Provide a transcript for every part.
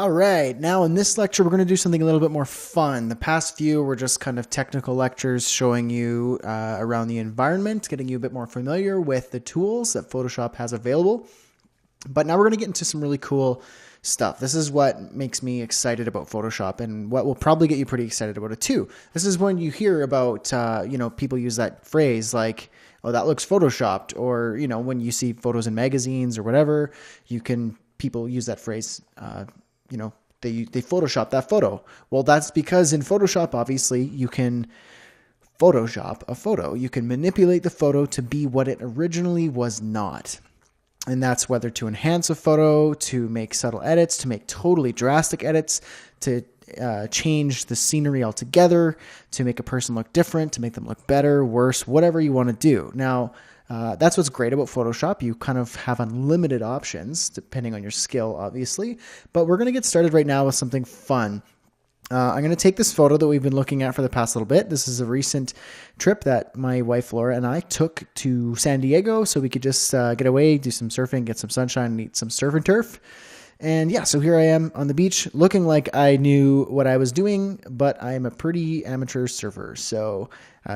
All right, now in this lecture, we're going to do something a little bit more fun. The past few were just kind of technical lectures showing you around the environment, getting you a bit more familiar with the tools that Photoshop has available. But now we're going to get into some really cool stuff. This is what makes me excited about Photoshop and what will probably get you pretty excited about it too. This is when you hear about, people use that phrase like, oh, that looks Photoshopped, or, when you see photos in magazines or whatever, people use that phrase, they Photoshop that photo. Well, that's because in Photoshop, obviously, you can Photoshop a photo. You can manipulate the photo to be what it originally was not. And that's whether to enhance a photo, to make subtle edits, to make totally drastic edits, to change the scenery altogether, to make a person look different, to make them look better, worse, whatever you want to do. Now, that's what's great about Photoshop. You kind of have unlimited options depending on your skill, obviously. But we're going to get started right now with something fun. I'm going to take this photo that we've been looking at for the past little bit. This is a recent trip that my wife Laura and I took to San Diego so we could just get away, do some surfing, get some sunshine, and eat some surf and turf. And yeah, so here I am on the beach looking like I knew what I was doing, but I'm a pretty amateur surfer. So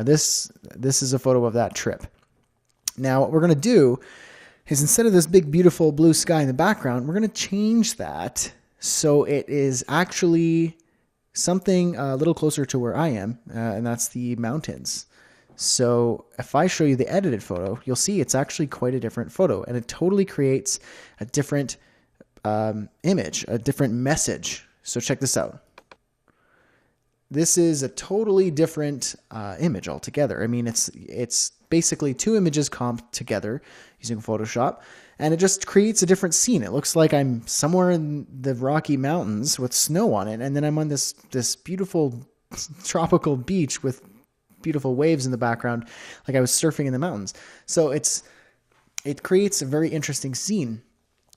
this is a photo of that trip. Now, what we're going to do is instead of this big, beautiful blue sky in the background, we're going to change that so it is actually something a little closer to where I am, and that's the mountains. So if I show you the edited photo, you'll see it's actually quite a different photo, and it totally creates a different image, a different message. So check this out. This is a totally different image altogether. I mean, it's basically two images comped together using Photoshop, and it just creates a different scene. It looks like I'm somewhere in the Rocky Mountains with snow on it, and then I'm on this beautiful tropical beach with beautiful waves in the background, like I was surfing in the mountains. So it creates a very interesting scene.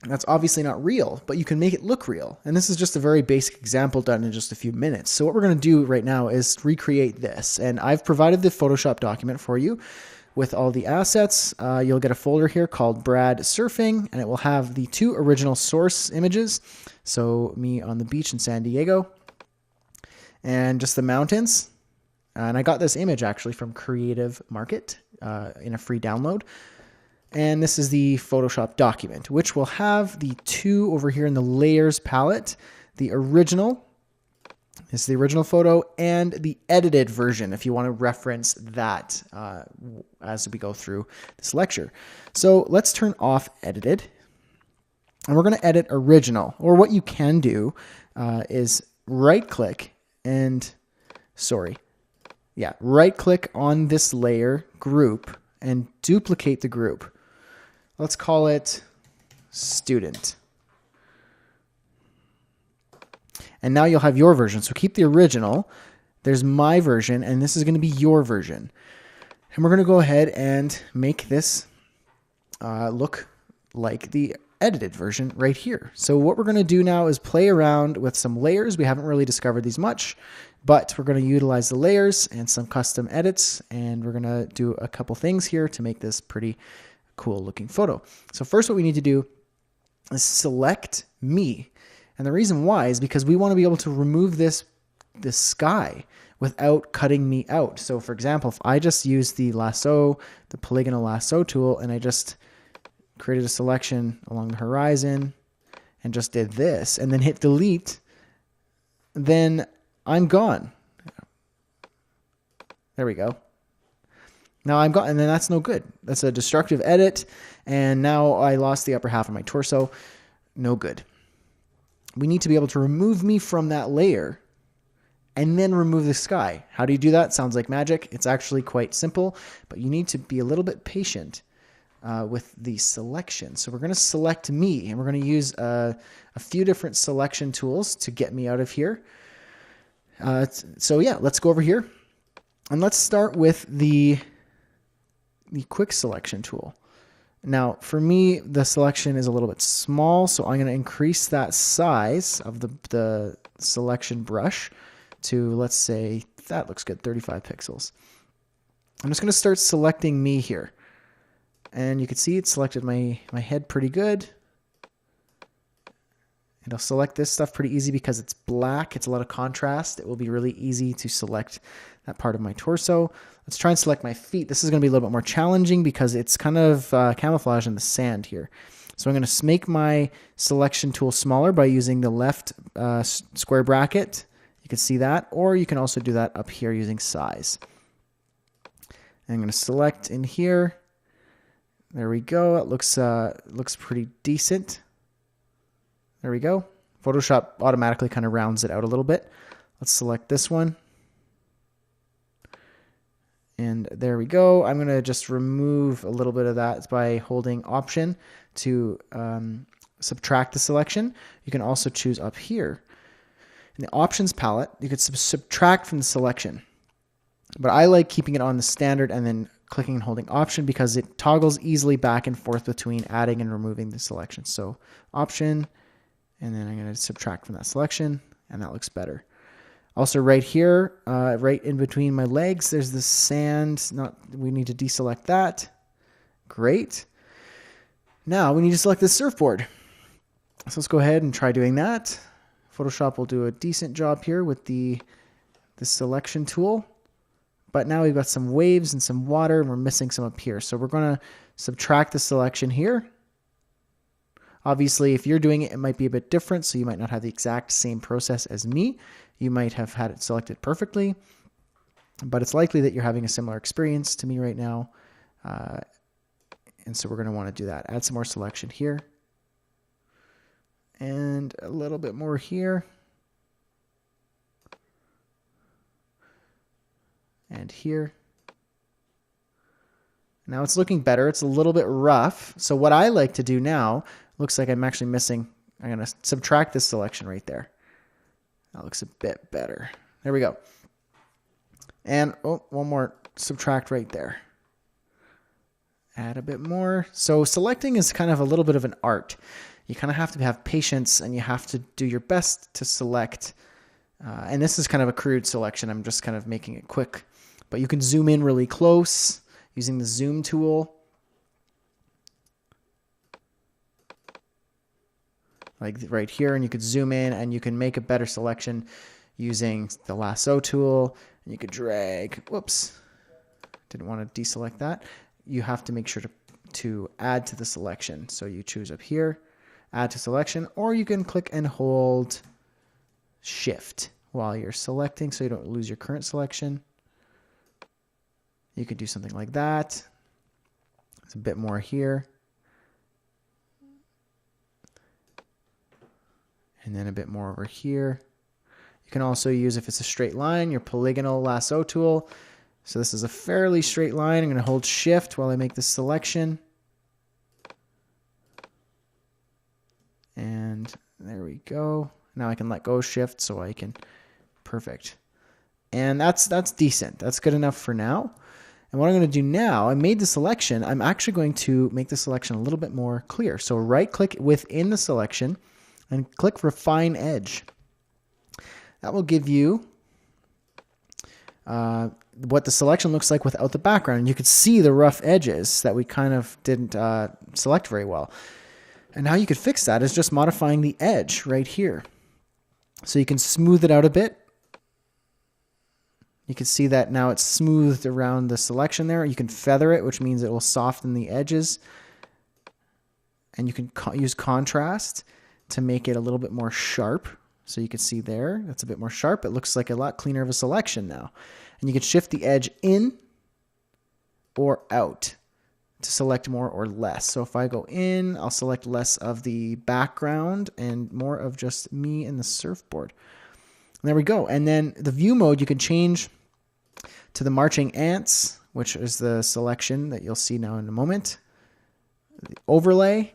That's obviously not real, but you can make it look real. And this is just a very basic example done in just a few minutes. So what we're going to do right now is recreate this. And I've provided the Photoshop document for you with all the assets. You'll get a folder here called Brad Surfing, and it will have the two original source images. So me on the beach in San Diego and just the mountains. And I got this image actually from Creative Market in a free download. And this is the Photoshop document, which will have the two over here in the layers palette. The original is the original photo and the edited version if you want to reference that as we go through this lecture. So let's turn off edited. And we're going to edit original. Or what you can do is right-click right-click on this layer group and duplicate the group. Let's call it student. And now you'll have your version. So keep the original. There's my version, and this is going to be your version. And we're going to go ahead and make this look like the edited version right here. So what we're going to do now is play around with some layers. We haven't really discovered these much, but we're going to utilize the layers and some custom edits, and we're going to do a couple things here to make this pretty cool looking photo. So first what we need to do is select me. And the reason why is because we want to be able to remove this sky without cutting me out. So for example, if I just use the polygonal lasso tool, and I just created a selection along the horizon and just did this and then hit delete, then I'm gone. There we go. Now I'm gone, and then that's no good. That's a destructive edit, and now I lost the upper half of my torso. No good. We need to be able to remove me from that layer and then remove the sky. How do you do that? Sounds like magic. It's actually quite simple, but you need to be a little bit patient with the selection. So we're going to select me, and we're going to use a few different selection tools to get me out of here. So yeah, let's go over here, and let's start with the quick selection tool. Now, for me, the selection is a little bit small, so I'm going to increase that size of the selection brush to, let's say, that looks good, 35 pixels. I'm just going to start selecting me here. And you can see it selected my head pretty good. It'll select this stuff pretty easy because it's black. It's a lot of contrast. It will be really easy to select that part of my torso. Let's try and select my feet. This is going to be a little bit more challenging because it's kind of camouflage in the sand here. So I'm going to make my selection tool smaller by using the left square bracket. You can see that, or you can also do that up here using size. And I'm going to select in here. There we go. It looks pretty decent. There we go. Photoshop automatically kind of rounds it out a little bit. Let's select this one. And there we go. I'm going to just remove a little bit of that by holding Option to subtract the selection. You can also choose up here. In the Options palette, you could subtract from the selection. But I like keeping it on the standard and then clicking and holding Option because it toggles easily back and forth between adding and removing the selection. So Option, and then I'm going to subtract from that selection, and that looks better. Also right here, right in between my legs, there's the sand. We need to deselect that. Great. Now we need to select the surfboard. So let's go ahead and try doing that. Photoshop will do a decent job here with the selection tool. But now we've got some waves and some water, and we're missing some up here. So we're going to subtract the selection here. Obviously, if you're doing it, it might be a bit different, so you might not have the exact same process as me. You might have had it selected perfectly, but it's likely that you're having a similar experience to me right now. And so we're going to want to do that. Add some more selection here. And a little bit more here. And here. Now it's looking better. It's a little bit rough. So what I like to do now, looks like I'm actually missing, I'm going to subtract this selection right there. That looks a bit better. There we go. And one more, subtract right there. Add a bit more. So selecting is kind of a little bit of an art. You kind of have to have patience and you have to do your best to select. And this is kind of a crude selection. I'm just kind of making it quick. But you can zoom in really close using the zoom tool. Like right here, and you could zoom in and you can make a better selection using the lasso tool. And you could drag, whoops, didn't want to deselect that. You have to make sure to add to the selection. So you choose up here, add to selection, or you can click and hold Shift while you're selecting so you don't lose your current selection. You could do something like that. There's a bit more here. And then a bit more over here. You can also use, if it's a straight line, your polygonal lasso tool. So this is a fairly straight line. I'm going to hold Shift while I make this selection. And there we go. Now I can let go Shift so I can, perfect. And that's decent. That's good enough for now. And what I'm going to do now, I made the selection. I'm actually going to make the selection a little bit more clear. So right click within the selection and click Refine Edge. That will give you what the selection looks like without the background. And you could see the rough edges that we kind of didn't select very well. And how you could fix that is just modifying the edge right here. So you can smooth it out a bit. You can see that now it's smoothed around the selection there. You can feather it, which means it will soften the edges. And you can use contrast to make it a little bit more sharp. So you can see there, that's a bit more sharp. It looks like a lot cleaner of a selection now. And you can shift the edge in or out to select more or less. So if I go in, I'll select less of the background and more of just me and the surfboard. And there we go. And then the view mode, you can change to the marching ants, which is the selection that you'll see now in a moment. The overlay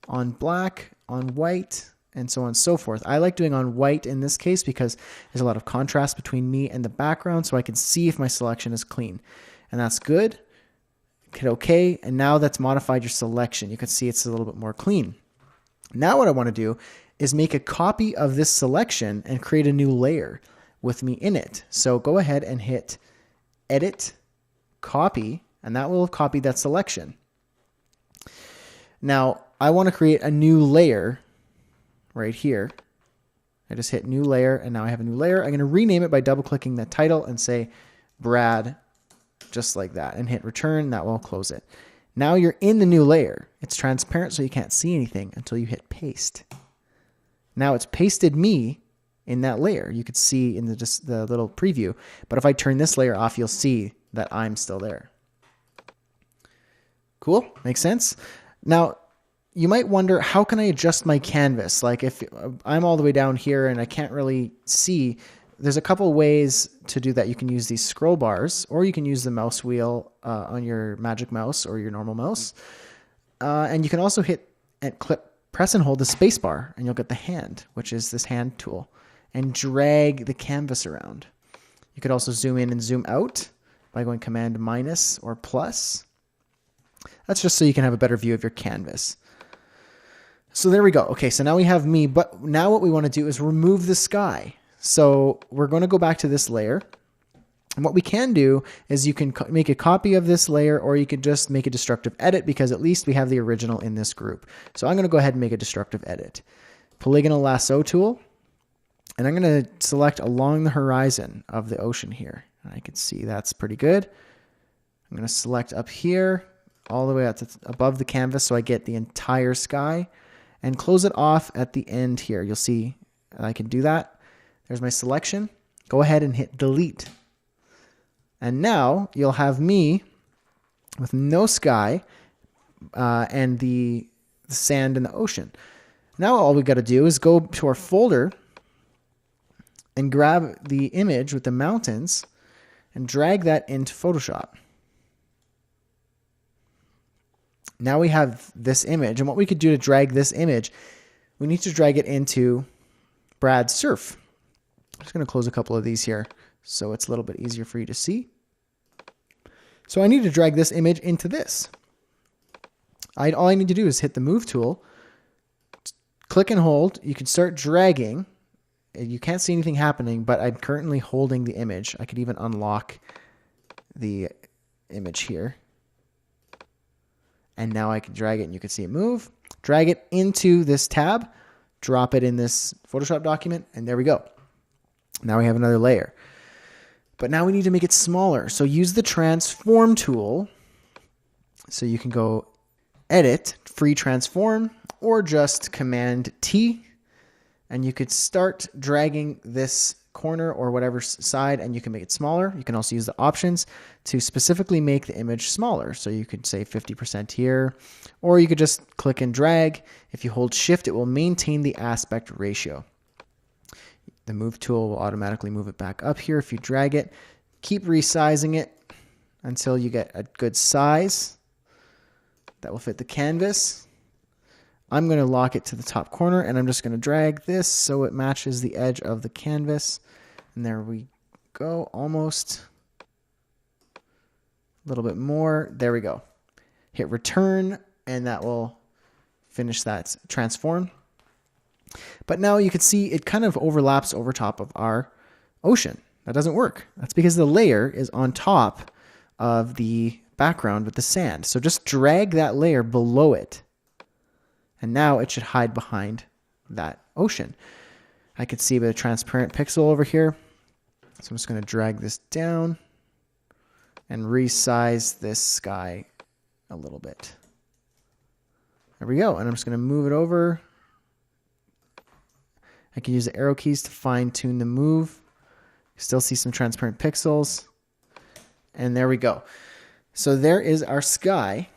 on black, on white, and so on and so forth. I like doing on white in this case because there's a lot of contrast between me and the background, so I can see if my selection is clean. And that's good. Hit OK, and now that's modified your selection. You can see it's a little bit more clean. Now what I want to do is make a copy of this selection and create a new layer with me in it. So go ahead and hit Edit, Copy, and that will copy that selection. Now, I want to create a new layer right here. I just hit new layer, and now I have a new layer. I'm going to rename it by double-clicking the title and say Brad, just like that, and hit return. That will close it. Now you're in the new layer. It's transparent, so you can't see anything until you hit paste. Now it's pasted me in that layer. You could see in the little preview. But if I turn this layer off, you'll see that I'm still there. Cool? Makes sense? Now, you might wonder, how can I adjust my canvas? Like if I'm all the way down here and I can't really see, there's a couple ways to do that. You can use these scroll bars, or you can use the mouse wheel on your Magic Mouse or your normal mouse. And you can also hit and press and hold the space bar, and you'll get the hand, which is this hand tool, and drag the canvas around. You could also zoom in and zoom out by going Command minus or plus. That's just so you can have a better view of your canvas. So there we go. Okay, so now we have me, but now what we want to do is remove the sky. So we're going to go back to this layer. And what we can do is you can make a copy of this layer, or you could just make a destructive edit, because at least we have the original in this group. So I'm going to go ahead and make a destructive edit. Polygonal lasso tool. And I'm going to select along the horizon of the ocean here. And I can see that's pretty good. I'm going to select up here, all the way up to above the canvas, so I get the entire sky, and close it off at the end here. You'll see I can do that. There's my selection. Go ahead and hit delete. And now you'll have me with no sky and the sand in the ocean. Now all we got to do is go to our folder and grab the image with the mountains and drag that into Photoshop. Now we have this image, and what we could do to drag this image, we need to drag it into Brad's surf. I'm just going to close a couple of these here so it's a little bit easier for you to see. So I need to drag this image into this. All I need to do is hit the move tool, click and hold. You can start dragging. You can't see anything happening, but I'm currently holding the image. I could even unlock the image here. And now I can drag it and you can see it move. Drag it into this tab, drop it in this Photoshop document, and there we go. Now we have another layer. But now we need to make it smaller. So use the transform tool. So you can go edit, free transform, or just Command T. And you could start dragging this corner or whatever side, and you can make it smaller. You can also use the options to specifically make the image smaller. So you could say 50% here, or you could just click and drag. If you hold shift, it will maintain the aspect ratio. The move tool will automatically move it back up here if you drag it. Keep resizing it until you get a good size that will fit the canvas. I'm going to lock it to the top corner, and I'm just going to drag this so it matches the edge of the canvas. And there we go, almost. A little bit more. There we go. Hit return, and that will finish that transform. But now you can see it kind of overlaps over top of our ocean. That doesn't work. That's because the layer is on top of the background with the sand. So just drag that layer below it. And now it should hide behind that ocean. I could see a bit of transparent pixel over here. So I'm just going to drag this down and resize this sky a little bit. There we go. And I'm just going to move it over. I can use the arrow keys to fine tune the move. Still see some transparent pixels. And there we go. So there is our sky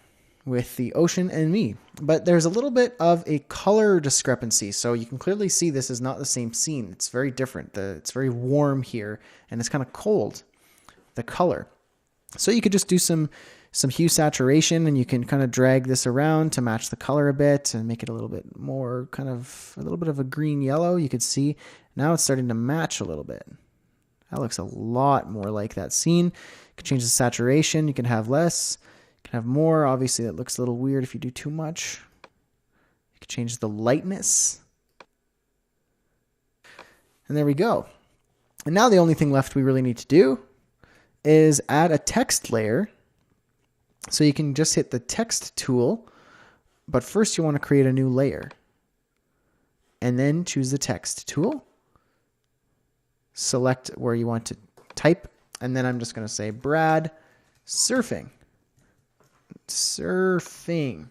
with the ocean and me. But there's a little bit of a color discrepancy. So you can clearly see this is not the same scene. It's very different. It's very warm here, and it's kind of cold, the color. So you could just do some hue saturation, and you can kind of drag this around to match the color a bit and make it a little bit more kind of a little bit of a green yellow. You could see now it's starting to match a little bit. That looks a lot more like that scene. You can change the saturation. You can have less. You can have more. Obviously, that looks a little weird if you do too much. You can change the lightness. And there we go. And now the only thing left we really need to do is add a text layer. So you can just hit the text tool, but first you want to create a new layer. and then choose the text tool. Select where you want to type, and then I'm just going to say Brad surfing. Surfing.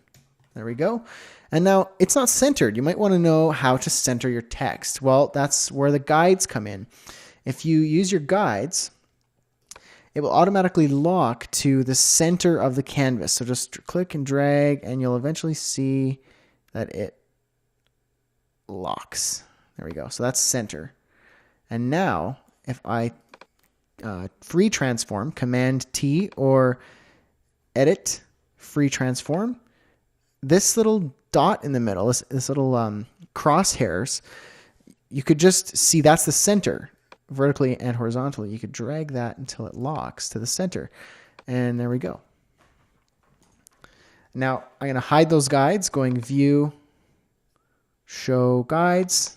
There we go. And now it's not centered. You might want to know how to center your text. Well, that's where the guides come in. If you use your guides, it will automatically lock to the center of the canvas. So just click and drag, and you'll eventually see that it locks. There we go. So that's center. And now if I free transform, Command T or edit free transform, this little dot in the middle, this little crosshairs, you could just see that's the center, vertically and horizontally. You could drag that until it locks to the center. And there we go. Now I'm going to hide those guides, going View, Show Guides,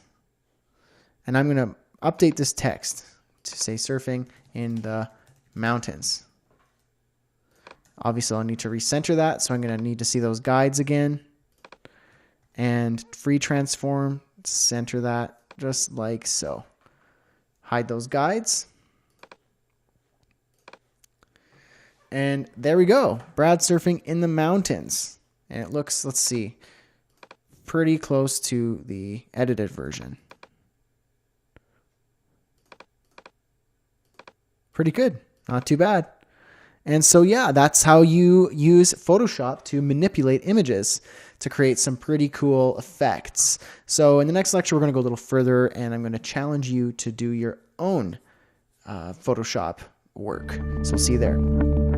and I'm going to update this text to say surfing in the mountains. Obviously, I'll need to recenter that, so I'm going to need to see those guides again. And free transform, center that just like so. Hide those guides. And there we go. Brad surfing in the mountains. And it looks, let's see, pretty close to the edited version. Pretty good. Not too bad. And so, yeah, that's how you use Photoshop to manipulate images to create some pretty cool effects. So in the next lecture, we're going to go a little further, and I'm going to challenge you to do your own Photoshop work. So see you there.